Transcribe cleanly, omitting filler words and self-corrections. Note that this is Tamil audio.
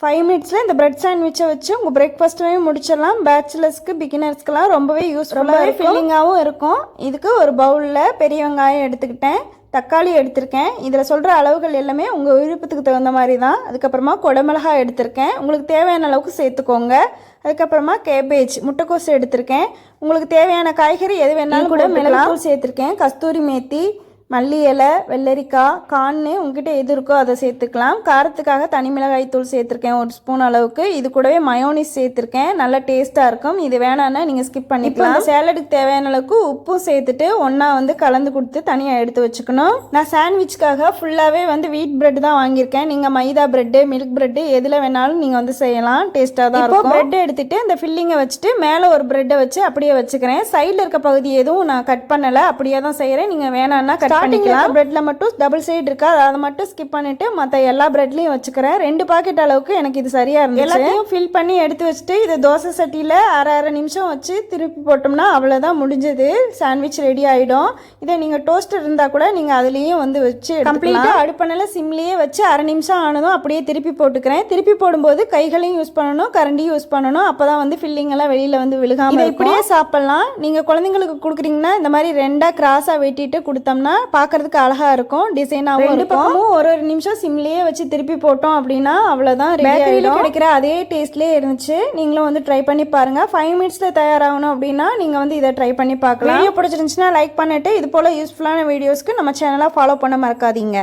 5 மினிட்ஸில் இந்த பிரெட் சாண்ட்விச்சை வச்சு உங்கள் பிரேக்ஃபாஸ்ட்டுமே முடிச்சிடலாம். பேச்சுலர்ஸ்க்கு பிகினர்ஸ்க்கெலாம் ரொம்பவே யூஸ்ஃபுல்லாக ஃபில்லிங்காகவும் இருக்கும். இதுக்கு ஒரு பவுலில் பெரிய வெங்காயம் எடுத்துக்கிட்டேன், தக்காளி எடுத்திருக்கேன். இதில் சொல்கிற அளவுகள் எல்லாமே உங்கள் விருப்பத்துக்கு தகுந்த மாதிரி தான். அதுக்கப்புறமா குடமிளகாய் எடுத்திருக்கேன், உங்களுக்கு தேவையான அளவுக்கு சேர்த்துக்கோங்க. அதுக்கப்புறமா கேபேஜ் முட்டைக்கோஸ் எடுத்திருக்கேன். உங்களுக்கு தேவையான காய்கறி எது வேணாலும் கூட மிளகாய் சேர்த்துருக்கேன். கஸ்தூரி மேத்தி, மல்லி இலை, வெள்ளரிக்காய், கான்னு உங்ககிட்ட எது இருக்கோ அதை சேர்த்துக்கலாம். காரத்துக்காக தனி மிளகாய் தூள் சேர்த்துருக்கேன் 1 ஸ்பூன் அளவுக்கு. இது கூடவே மயோனிஸ் சேர்த்துருக்கேன், நல்லா டேஸ்ட்டாக இருக்கும். இது வேணான்னா நீங்கள் ஸ்கிப் பண்ணிக்கலாம். சேலடுக்கு தேவையான அளவுக்கு உப்பும் சேர்த்துட்டு ஒன்றா கலந்து கொடுத்து தனியாக எடுத்து வச்சுக்கணும். நான் சாண்ட்விச்காக ஃபுல்லாகவே வீட் பிரெட் தான் வாங்கியிருக்கேன். நீங்கள் மைதா பிரெட்டு, மில்க் பிரெட்டு எதில் வேணாலும் நீங்கள் செய்யலாம், டேஸ்ட்டாக தான் இருக்கும். பிரெட் எடுத்துகிட்டு இந்த ஃபில்லிங்கை வச்சுட்டு மேலே ஒரு பிரெட்டை வச்சு அப்படியே வச்சுக்கிறேன். சைடில் இருக்க பகுதி எதுவும் நான் கட் பண்ணலை, அப்படியே தான் செய்கிறேன். நீங்கள் வேணான்னா கட் பண்ணிக்கலாம். பிரெட்ல மட்டும் டபுள் சைடு இருக்கா, அதை மட்டும் ஸ்கிப் பண்ணிட்டு மற்ற எல்லா பிரெட்லையும் வச்சுக்கிறேன். 2 பாக்கெட் அளவுக்கு எனக்கு இது சரியா இருந்துச்சு. எல்லாத்தையும் ஃபில் பண்ணி எடுத்து வச்சுட்டு இதை தோசை சட்டியில் அரை நிமிஷம் வச்சு திருப்பி போட்டோம்னா அவ்வளோதான், முடிஞ்சது. சாண்ட்விச் ரெடி ஆகிடும். இதை நீங்கள் டோஸ்டர் இருந்தால் கூட நீங்கள் அதுலேயும் வச்சு கம்ப்ளீட்டாக அடுப்பணில் சிம்லேயே வச்சு அரை நிமிஷம் ஆனதும் அப்படியே திருப்பி போட்டுக்கிறேன். திருப்பி போடும்போது கைகளையும் யூஸ் பண்ணணும், கரண்டியும் யூஸ் பண்ணணும். அப்போ தான் ஃபில்லிங் எல்லாம் வெளியில் விழுகாமல். இதை இப்படியே சாப்பிட்லாம். நீங்கள் குழந்தைங்களுக்கு கொடுக்குறீங்கன்னா இந்த மாதிரி 2ஆக கிராஸாக வெட்டிட்டு கொடுத்தோம்னா பார்க்கறதுக்கு அழகாக இருக்கும், டிசைனாகவும் இருக்கும். ஒரு நிமிஷம் சிம்லேயே வச்சு திருப்பி போட்டோம் அப்படின்னா அவ்வளோதான், பேக்கரியில் கிடைக்கிற அதே டேஸ்ட்லேயே இருந்துச்சு. நீங்களும் ட்ரை பண்ணி பாருங்கள். 5 மினிட்ஸில் தயாராகணும் அப்படின்னா நீங்கள் இதை ட்ரை பண்ணி பார்க்கலாம். வீடியோ பிடிச்சிருந்துச்சுன்னா லைக் பண்ணிட்டு இது போல் யூஸ்ஃபுல்லான வீடியோஸ்க்கு நம்ம சேனலை ஃபாலோ பண்ண மறக்காதீங்க.